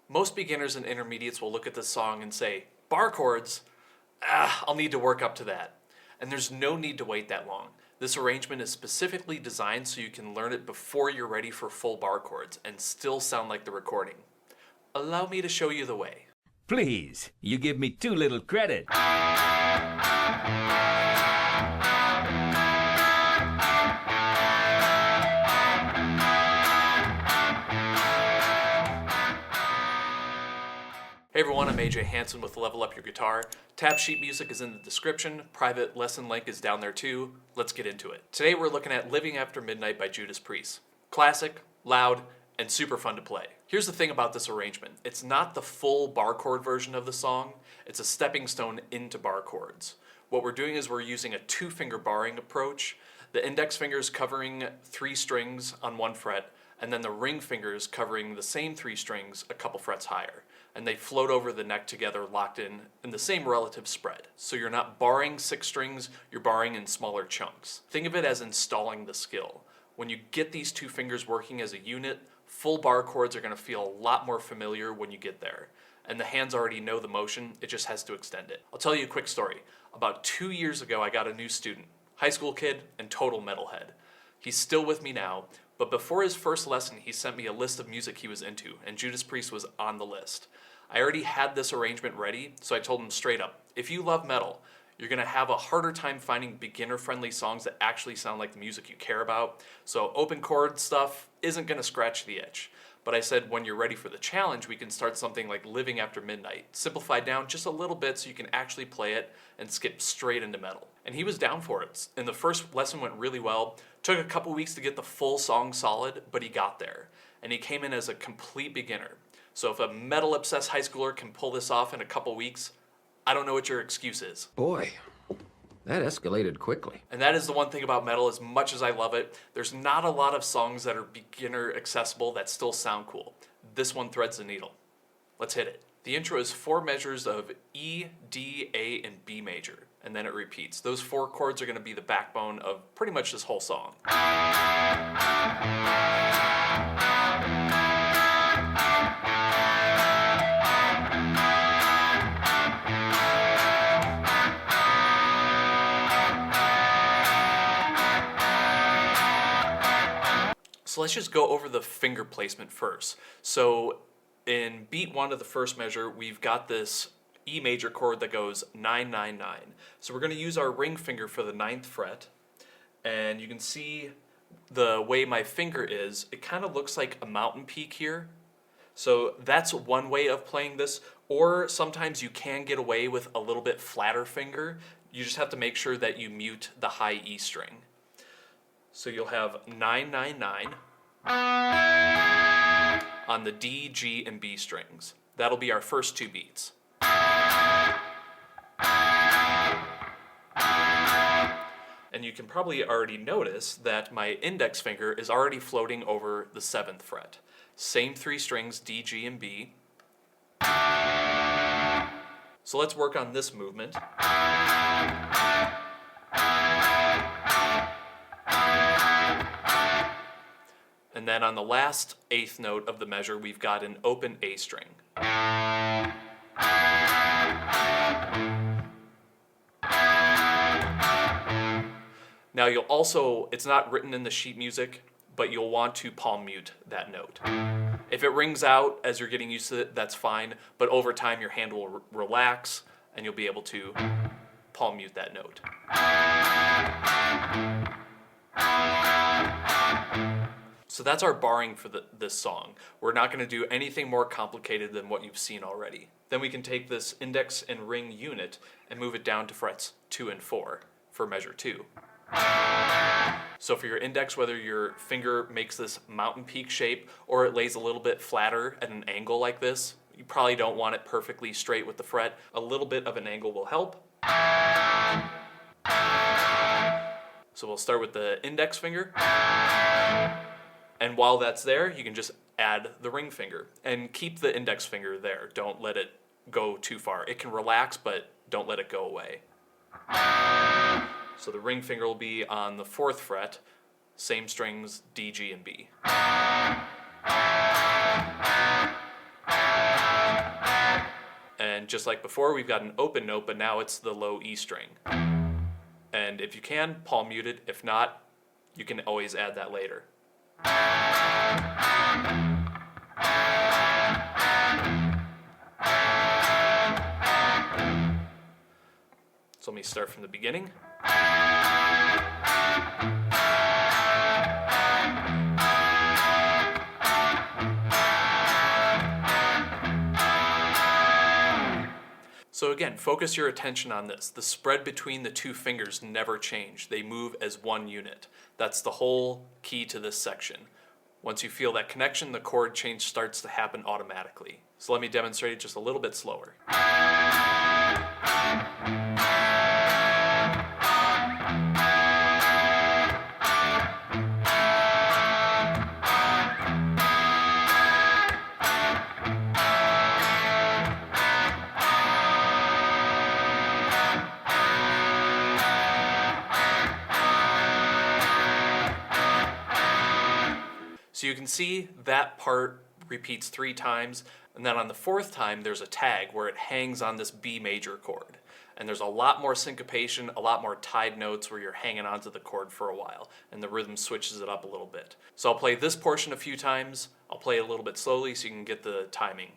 Most beginners and intermediates will look at this song and say, bar chords? I'll need to work up to that. And there's no need to wait that long. This arrangement is specifically designed so you can learn it before you're ready for full bar chords and still sound like the recording. Allow me to show you the way. Please, you give me too little credit. Hey everyone, I'm AJ Hansen with Level Up Your Guitar. Tab sheet music is in the description. Private lesson link is down there too. Let's get into it. Today we're looking at Living After Midnight by Judas Priest. Classic, loud, and super fun to play. Here's the thing about this arrangement. It's not the full bar chord version of the song. It's a stepping stone into bar chords. What we're doing is we're using a 2-finger barring approach. The index fingers covering 3 strings on 1 fret, and then the ring fingers covering the same 3 strings a couple frets higher. And they float over the neck together, locked in the same relative spread. So you're not barring 6 strings, you're barring in smaller chunks. Think of it as installing the skill. When you get these 2 fingers working as a unit, full bar chords are going to feel a lot more familiar when you get there. And the hands already know the motion, it just has to extend it. I'll tell you a quick story. About 2 years ago, I got a new student, high school kid and total metalhead. He's still with me now, but before his first lesson, he sent me a list of music he was into, and Judas Priest was on the list. I already had this arrangement ready, so I told him straight up, if you love metal, you're going to have a harder time finding beginner-friendly songs that actually sound like the music you care about, so open chord stuff isn't going to scratch the itch. But I said, when you're ready for the challenge, we can start something like Living After Midnight, simplified down just a little bit so you can actually play it and skip straight into metal. And he was down for it, and the first lesson went really well. Took a couple weeks to get the full song solid, but he got there. And he came in as a complete beginner. So if a metal-obsessed high schooler can pull this off in a couple weeks, I don't know what your excuse is. Boy, that escalated quickly. And that is the one thing about metal, as much as I love it, there's not a lot of songs that are beginner accessible that still sound cool. This one threads the needle. Let's hit it. The intro is 4 measures of E, D, A, and B major, and then it repeats. Those 4 chords are going to be the backbone of pretty much this whole song. So let's just go over the finger placement first. So in beat 1 of the first measure, we've got this E major chord that goes 9, 9, 9. So we're going to use our ring finger for the 9th fret. And you can see the way my finger is, it kind of looks like a mountain peak here. So that's one way of playing this. Or sometimes you can get away with a little bit flatter finger. You just have to make sure that you mute the high E string. So you'll have 9, 9, 9 on the D, G, and B strings. That'll be our first 2 beats. And you can probably already notice that my index finger is already floating over the 7th fret. Same 3 strings, D, G, and B. So let's work on this movement. And then on the last 8th note of the measure, we've got an open A string. Now you'll also, it's not written in the sheet music, but you'll want to palm mute that note. If it rings out as you're getting used to it, that's fine, but over time your hand will relax and you'll be able to palm mute that note. So that's our barring for this song. We're not going to do anything more complicated than what you've seen already. Then we can take this index and ring unit and move it down to frets 2 and 4 for measure 2. So for your index, whether your finger makes this mountain peak shape or it lays a little bit flatter at an angle like this, you probably don't want it perfectly straight with the fret. A little bit of an angle will help. So we'll start with the index finger. And while that's there, you can just add the ring finger and keep the index finger there. Don't let it go too far. It can relax, but don't let it go away. So the ring finger will be on the 4th fret, same strings, D, G, and B. And just like before, we've got an open note, but now it's the low E string. And if you can, palm mute it. If not, you can always add that later. So let me start from the beginning. So again, focus your attention on this. The spread between the two fingers never change. They move as one unit. That's the whole key to this section. Once you feel that connection, the chord change starts to happen automatically. So let me demonstrate it just a little bit slower. So you can see that part repeats 3 times, and then on the 4th time there's a tag where it hangs on this B major chord. And there's a lot more syncopation, a lot more tied notes where you're hanging onto the chord for a while, and the rhythm switches it up a little bit. So I'll play this portion a few times, I'll play a little bit slowly so you can get the timing.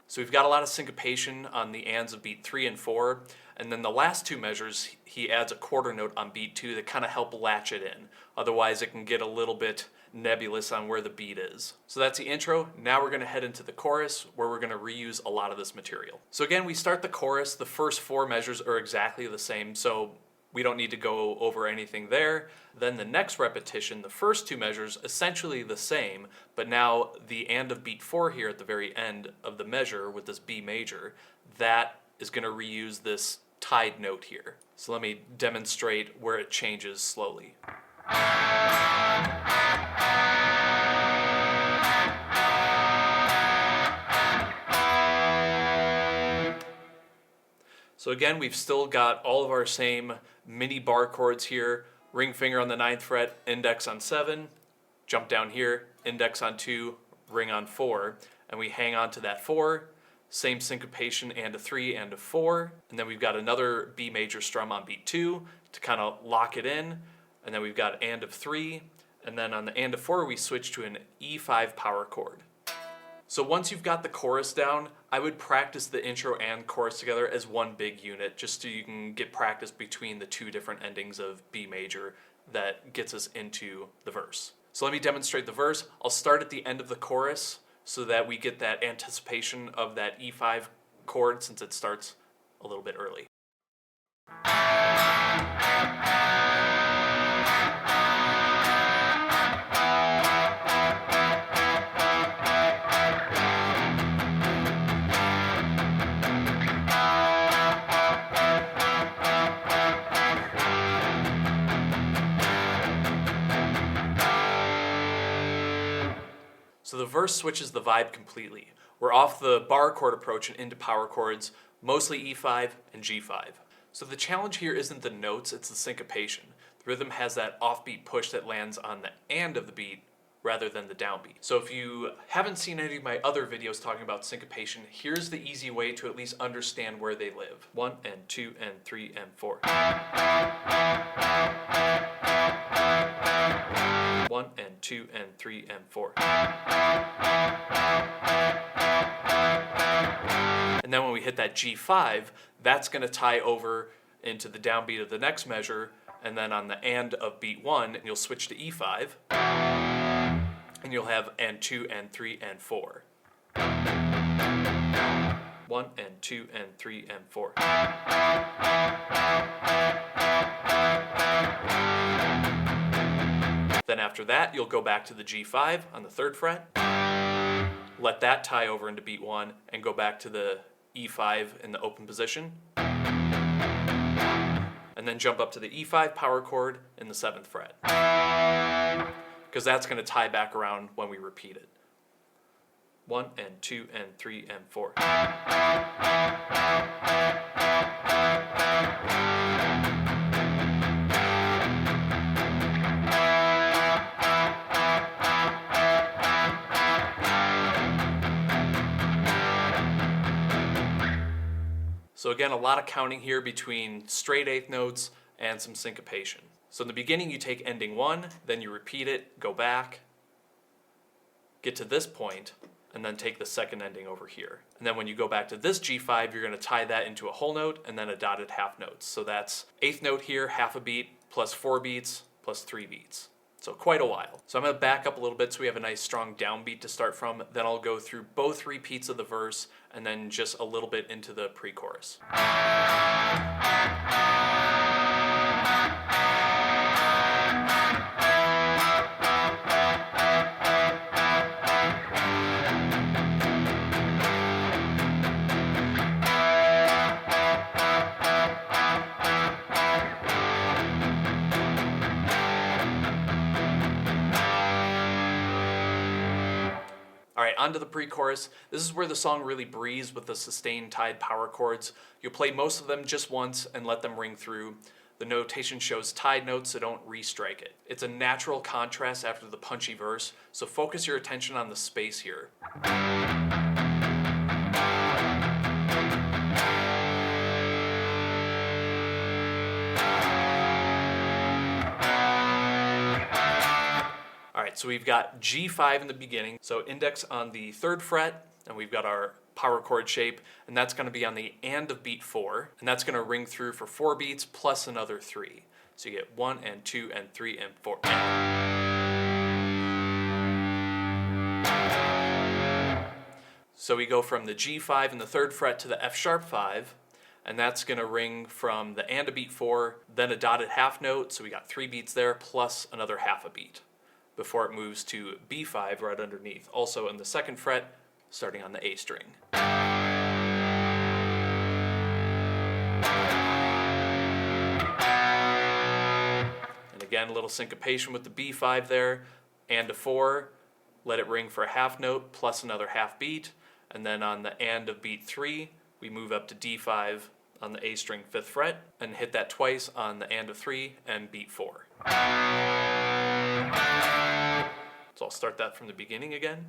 So we've got a lot of syncopation on the ands of beat 3 and 4, and then the last 2 measures, he adds a quarter note on beat 2 that kind of help latch it in. Otherwise it can get a little bit nebulous on where the beat is. So that's the intro. Now we're going to head into the chorus where we're going to reuse a lot of this material. So again, we start the chorus. The first 4 measures are exactly the same, so we don't need to go over anything there. Then the next repetition, the first 2 measures, essentially the same, but now the and of beat 4 here at the very end of the measure with this B major, that is going to reuse this tied note here. So let me demonstrate where it changes slowly. So again, we've still got all of our same mini bar chords here. Ring finger on the 9th fret, index on 7, jump down here, index on 2, ring on 4, and we hang on to that 4, same syncopation and a 3 and a 4, and then we've got another B major strum on beat 2 to kind of lock it in, and then we've got and of 3, and then on the and of 4 we switch to an E5 power chord. So once you've got the chorus down, I would practice the intro and chorus together as one big unit, just so you can get practice between the 2 different endings of B major that gets us into the verse. So let me demonstrate the verse. I'll start at the end of the chorus so that we get that anticipation of that E5 chord since it starts a little bit early. So the verse switches the vibe completely. We're off the bar chord approach and into power chords, mostly E5 and G5. So the challenge here isn't the notes, it's the syncopation. The rhythm has that offbeat push that lands on the and of the beat rather than the downbeat. So if you haven't seen any of my other videos talking about syncopation, here's the easy way to at least understand where they live. 1 and 2 and 3 and 4. 1 and 2 and 3 and 4. And then when we hit that G5, that's going to tie over into the downbeat of the next measure, and then on the and of beat 1, you'll switch to E5, and you'll have and 2 and 3 and 4. 1 and 2 and 3 and 4. Then after that, you'll go back to the G5 on the 3rd fret, let that tie over into beat 1, and go back to the E5 in the open position, and then jump up to the E5 power chord in the 7th fret, because that's going to tie back around when we repeat it. 1 and 2 and 3 and 4. So again, a lot of counting here between straight eighth notes and some syncopation. So in the beginning, you take ending 1, then you repeat it, go back, get to this point, and then take the second ending over here. And then when you go back to this G5, you're going to tie that into a whole note and then a dotted half note. So that's eighth note here, half a beat, plus 4 beats, plus 3 beats. So quite a while. So I'm going to back up a little bit so we have a nice strong downbeat to start from. Then I'll go through both repeats of the verse and then just a little bit into the pre-chorus. Alright, on to the pre-chorus. This is where the song really breathes with the sustained tied power chords. You'll play most of them just once and let them ring through. The notation shows tied notes, so don't restrike it. It's a natural contrast after the punchy verse, so focus your attention on the space here. Alright, so we've got G5 in the beginning, so index on the 3rd fret, and we've got our power chord shape, and that's going to be on the and of beat 4, and that's going to ring through for 4 beats plus another 3. So you get 1 and 2 and 3 and 4. So we go from the G5 in the 3rd fret to the F sharp 5, and that's going to ring from the and a beat 4, then a dotted half note, so we got 3 beats there, plus another half a beat, before it moves to B5 right underneath, also in the 2nd fret, starting on the A string. And again, a little syncopation with the B5 there, and a 4, let it ring for a half note, plus another half beat, and then on the and of beat 3, we move up to D5 on the A string 5th fret, and hit that twice on the and of 3 and beat 4. So I'll start that from the beginning again.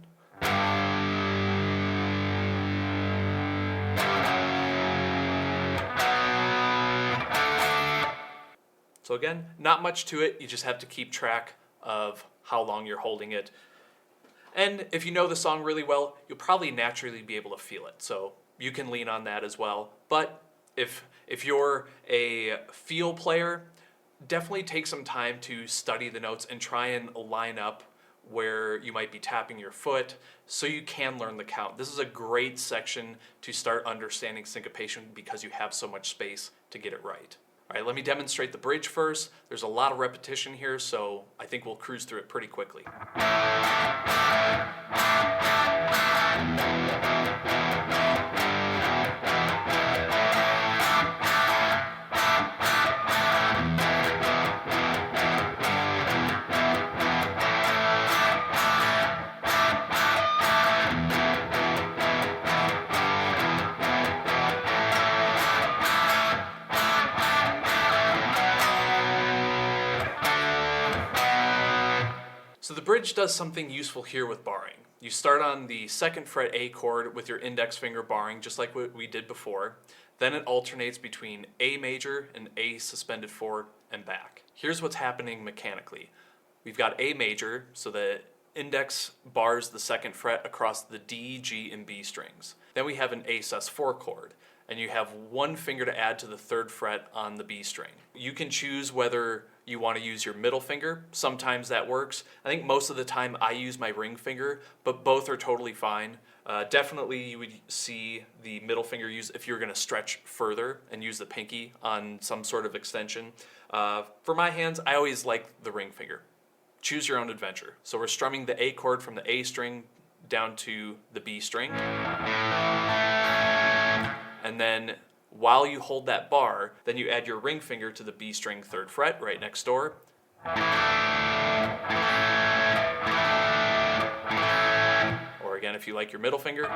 So again, not much to it, you just have to keep track of how long you're holding it. And if you know the song really well, you'll probably naturally be able to feel it, so you can lean on that as well. But if you're a feel player, definitely take some time to study the notes and try and line up where you might be tapping your foot so you can learn the count. This is a great section to start understanding syncopation because you have so much space to get it right. All right, let me demonstrate the bridge first. There's a lot of repetition here, so I think we'll cruise through it pretty quickly. So the bridge does something useful here with barring. You start on the 2nd fret A chord with your index finger barring, just like what we did before. Then it alternates between A major and A suspended 4 and back. Here's what's happening mechanically. We've got A major, so the index bars the 2nd fret across the D, G, and B strings. Then we have an A sus4 chord, and you have one finger to add to the 3rd fret on the B string. You can choose whether you want to use your middle finger. Sometimes that works. I think most of the time I use my ring finger, but both are totally fine. Definitely you would see the middle finger used if you're going to stretch further and use the pinky on some sort of extension. For my hands, I always like the ring finger. Choose your own adventure. So we're strumming the A chord from the A string down to the B string. And then while you hold that bar, then you add your ring finger to the B string 3rd fret right next door. Or again, if you like your middle finger.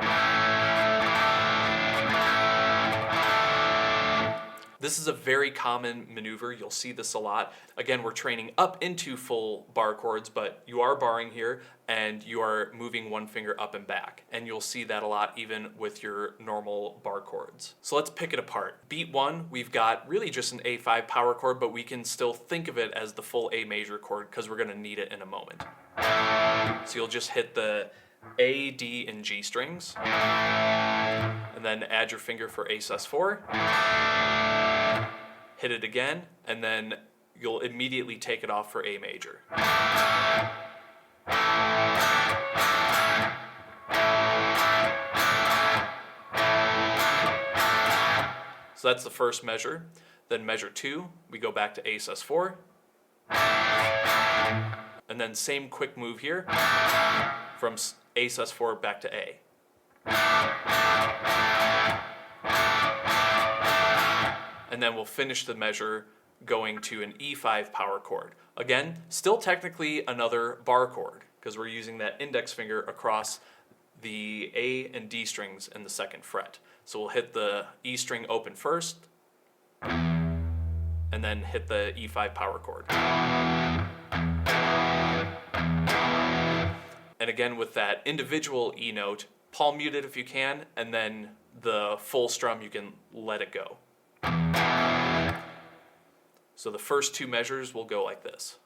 This is a very common maneuver. You'll see this a lot. Again, we're training up into full bar chords, but you are barring here and you are moving one finger up and back. And you'll see that a lot even with your normal bar chords. So let's pick it apart. Beat 1, we've got really just an A5 power chord, but we can still think of it as the full A major chord because we're gonna need it in a moment. So you'll just hit the A, D, and G strings, and then add your finger for A sus4, hit it again, and then you'll immediately take it off for A major. So that's the first measure. Then measure 2, we go back to A sus4, and then same quick move here, from A sus4 back to A. And then we'll finish the measure going to an E5 power chord. Again, still technically another bar chord because we're using that index finger across the A and D strings in the 2nd fret. So we'll hit the E string open first and then hit the E5 power chord. And again, with that individual E note, palm mute it if you can, and then the full strum, you can let it go. So the first 2 measures will go like this.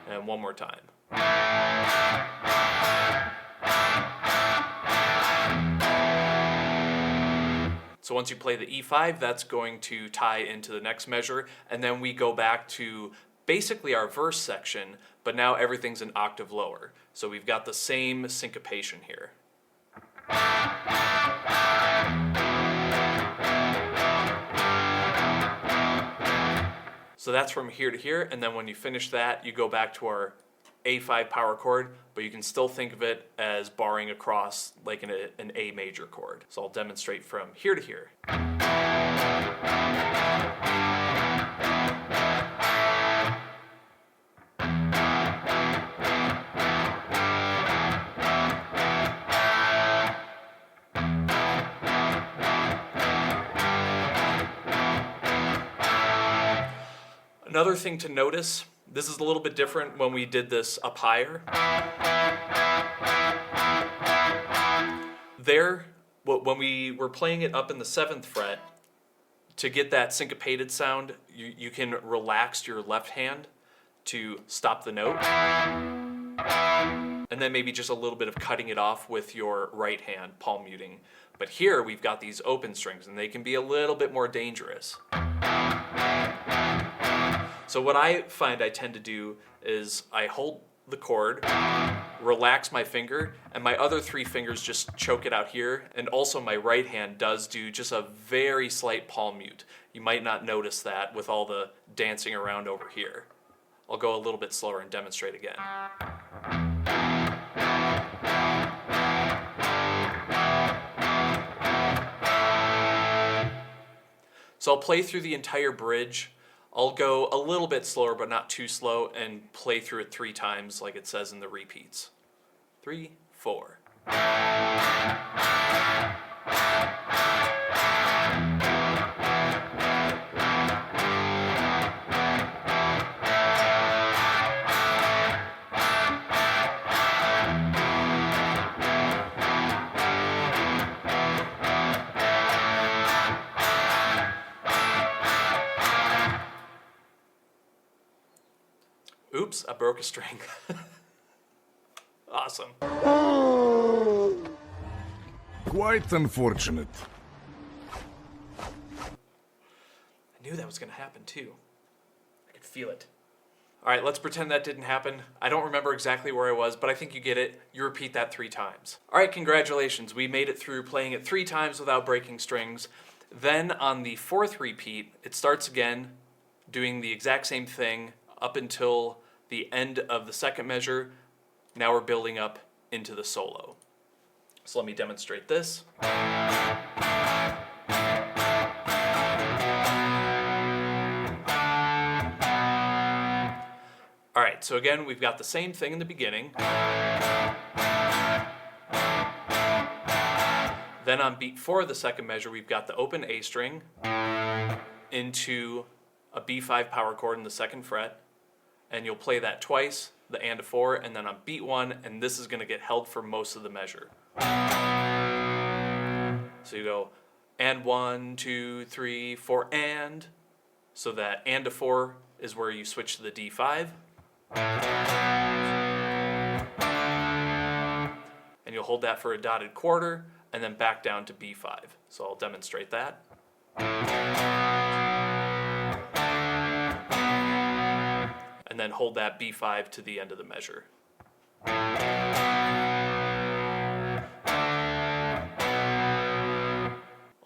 And one more time. So once you play the E5, that's going to tie into the next measure, and then we go back to basically our verse section, but now everything's an octave lower. So we've got the same syncopation here. So that's from here to here, and then when you finish that, you go back to our A5 power chord, but you can still think of it as barring across like an A major chord. So I'll demonstrate from here to here. Another thing to notice, this is a little bit different when we did this up higher. There, when we were playing it up in the 7th fret, to get that syncopated sound, you can relax your left hand to stop the note. And then maybe just a little bit of cutting it off with your right hand, palm muting. But here we've got these open strings and they can be a little bit more dangerous. So what I find I tend to do is I hold the chord, relax my finger, and my other 3 fingers just choke it out here. And also my right hand does do just a very slight palm mute. You might not notice that with all the dancing around over here. I'll go a little bit slower and demonstrate again. So I'll play through the entire bridge. I'll go a little bit slower, but not too slow, and play through it 3 times like it says in the repeats. 3, 4. Oops, I broke a string. Awesome. Quite unfortunate. I knew that was going to happen too. I could feel it. All right, let's pretend that didn't happen. I don't remember exactly where I was, but I think you get it. You repeat that 3 times. All right, congratulations. We made it through playing it 3 times without breaking strings. Then on the 4th repeat, it starts again, doing the exact same thing up until the end of the 2nd measure. Now we're building up into the solo. So let me demonstrate this. Alright, so again, we've got the same thing in the beginning. Then on beat 4 of the second measure, we've got the open A string into a B5 power chord in the second fret. And you'll play that twice, the and to 4, and then on beat 1, and this is going to get held for most of the measure. So you go and 1, 2, 3, 4, and. So that and to 4 is where you switch to the D5. And you'll hold that for a dotted quarter, and then back down to B5. So I'll demonstrate that. And then hold that B5 to the end of the measure.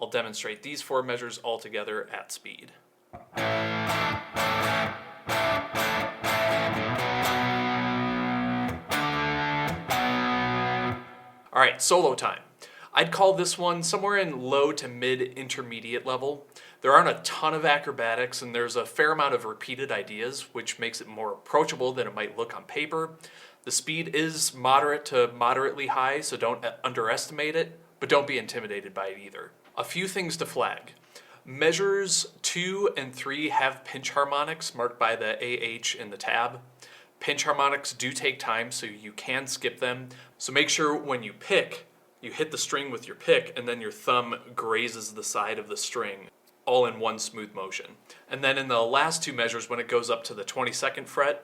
I'll demonstrate these 4 measures all together at speed. All right, solo time. I'd call this one somewhere in low to mid intermediate level. There aren't a ton of acrobatics, and there's a fair amount of repeated ideas, which makes it more approachable than it might look on paper. The speed is moderate to moderately high, so don't underestimate it, but don't be intimidated by it either. A few things to flag. Measures 2 and 3 have pinch harmonics marked by the AH in the tab. Pinch harmonics do take time, so you can skip them. So make sure when you pick, you hit the string with your pick, and then your thumb grazes the side of the string, all in one smooth motion. And then in the last 2 measures, when it goes up to the 22nd fret,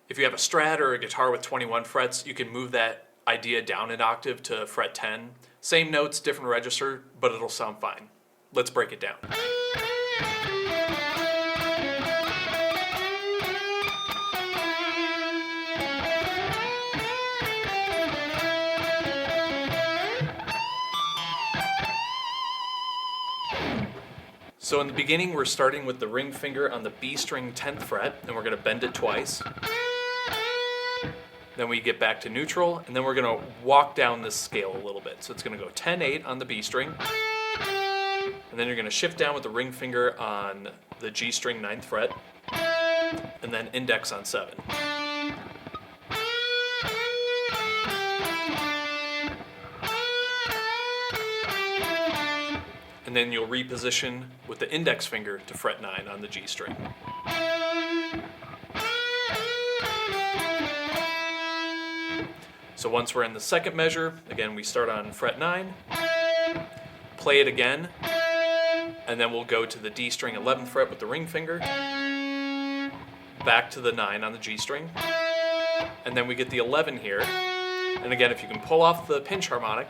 if you have a Strat or a guitar with 21 frets, you can move that idea down an octave to fret 10. Same notes, different register, but it'll sound fine. Let's break it down. So in the beginning, we're starting with the ring finger on the B string 10th fret, and we're going to bend it twice. Then we get back to neutral, and then we're going to walk down this scale a little bit. So it's going to go 10-8 on the B string, and then you're going to shift down with the ring finger on the G string 9th fret, and then index on 7. And then you'll reposition with the index finger to fret 9 on the G string. So once we're in the second measure, again we start on fret 9, play it again, and then we'll go to the D string 11th fret with the ring finger, back to the 9 on the G string, and then we get the 11 here. And again, if you can pull off the pinch harmonic,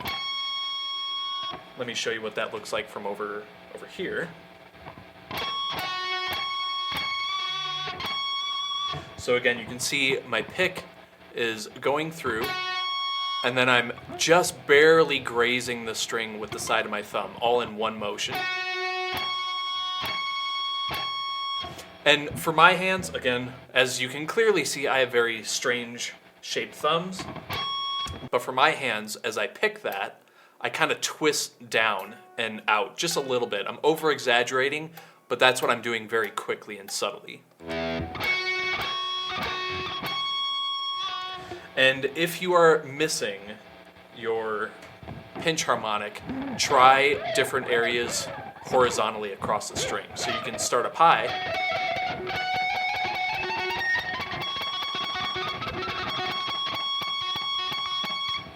let me show you what that looks like from over here. So again, you can see my pick is going through, and then I'm just barely grazing the string with the side of my thumb, all in one motion. And for my hands, again, as you can clearly see, I have very strange shaped thumbs. But for my hands, as I pick that, I kind of twist down and out just a little bit. I'm over exaggerating, but that's what I'm doing very quickly and subtly. And if you are missing your pinch harmonic, try different areas horizontally across the string. So you can start up high.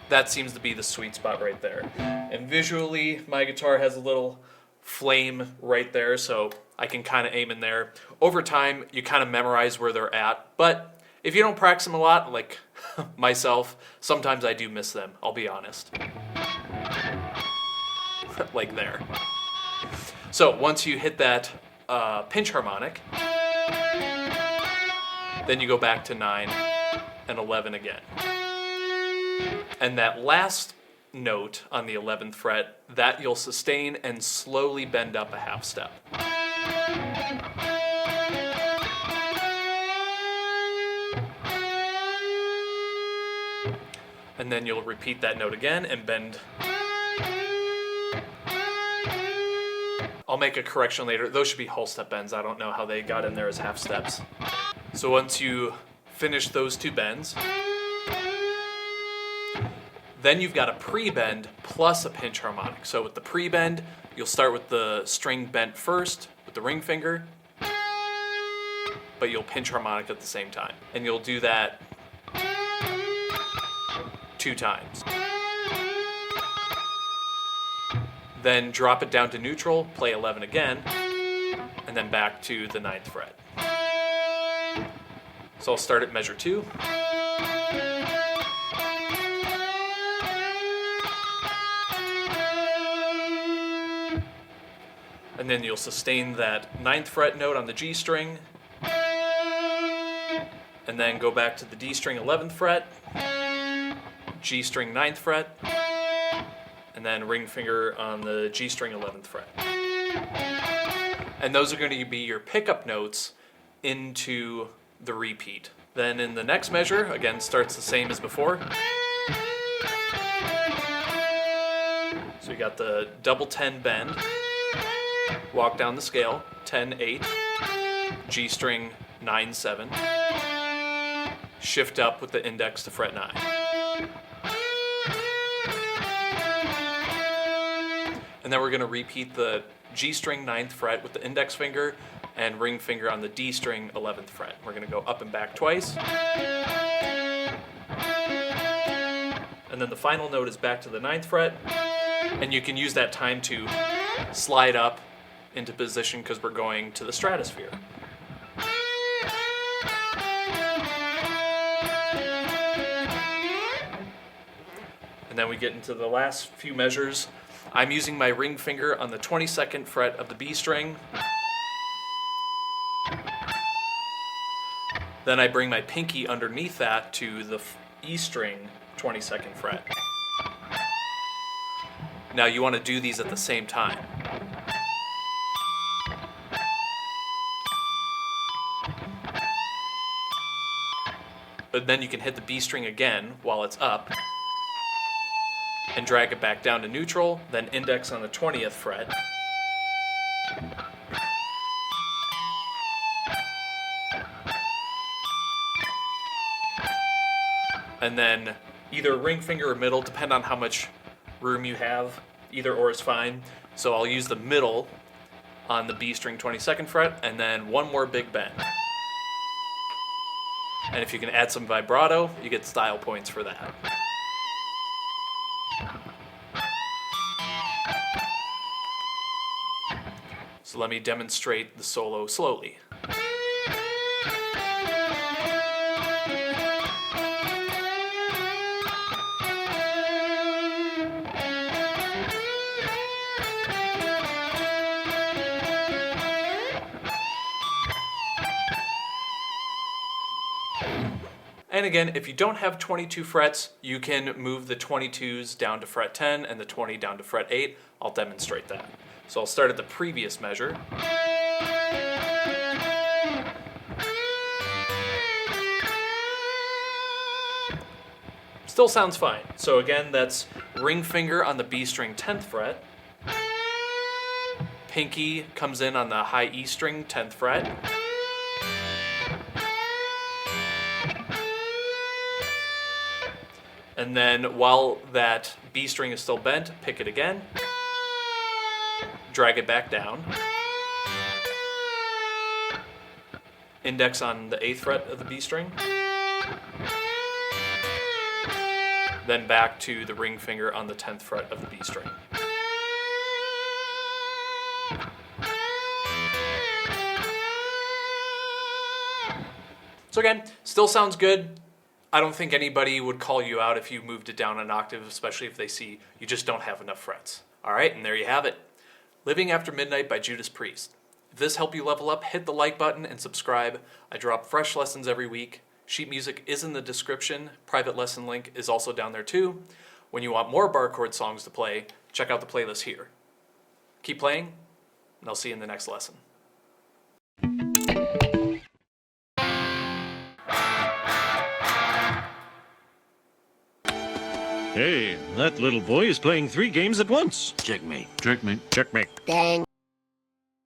That seems to be the sweet spot right there. And visually, my guitar has a little flame right there, so I can kind of aim in there. Over time, you kind of memorize where they're at, but if you don't practice them a lot, like myself, sometimes I do miss them, I'll be honest. Like there. So once you hit that pinch harmonic, then you go back to 9 and 11 again. And that last note on the 11th fret, that you'll sustain and slowly bend up a half step. And then you'll repeat that note again and bend. I'll make a correction later. Those should be whole step bends. I don't know how they got in there as half steps. So once you finish those two bends. Then you've got a pre-bend plus a pinch harmonic. So with the pre-bend, you'll start with the string bent first with the ring finger, but you'll pinch harmonic at the same time. And you'll do that 2 times. Then drop it down to neutral, play 11 again, and then back to the 9th fret. So I'll start at measure 2. And then you'll sustain that 9th fret note on the G string, and then go back to the D string 11th fret, G string 9th fret, and then ring finger on the G string 11th fret. And those are going to be your pickup notes into the repeat. Then in the next measure, again, starts the same as before. So you got the double 10 bend, walk down the scale, 10, 8, G string 9, 7, shift up with the index to fret 9. And then we're going to repeat the G string 9th fret with the index finger and ring finger on the D string 11th fret. We're going to go up and back twice. And then the final note is back to the 9th fret. And you can use that time to slide up into position because we're going to the stratosphere. And then we get into the last few measures. I'm using my ring finger on the 22nd fret of the B string. Then I bring my pinky underneath that to the E string 22nd fret. Now you want to do these at the same time. But then you can hit the B string again while it's up and drag it back down to neutral, then index on the 20th fret. And then either ring finger or middle, depend on how much room you have. Either or is fine. So I'll use the middle on the B string 22nd fret, and then one more big bend. And if you can add some vibrato, you get style points for that. So let me demonstrate the solo slowly. And again, if you don't have 22 frets, you can move the 22s down to fret 10 and the 20 down to fret 8. I'll demonstrate that. So I'll start at the previous measure. Still sounds fine. So again, that's ring finger on the B string 10th fret. Pinky comes in on the high E string 10th fret. And then while that B string is still bent, pick it again, drag it back down, index on the 8th fret of the B string, then back to the ring finger on the 10th fret of the B string. So again, still sounds good. I don't think anybody would call you out if you moved it down an octave, especially if they see you just don't have enough frets. All right, and there you have it. Living After Midnight by Judas Priest. If this helped you level up, hit the like button and subscribe. I drop fresh lessons every week. Sheet music is in the description. Private lesson link is also down there too. When you want more Barre Chords songs to play, check out the playlist here. Keep playing, and I'll see you in the next lesson. Hey, that little boy is playing 3 games at once. Checkmate. Checkmate. Checkmate. Dang.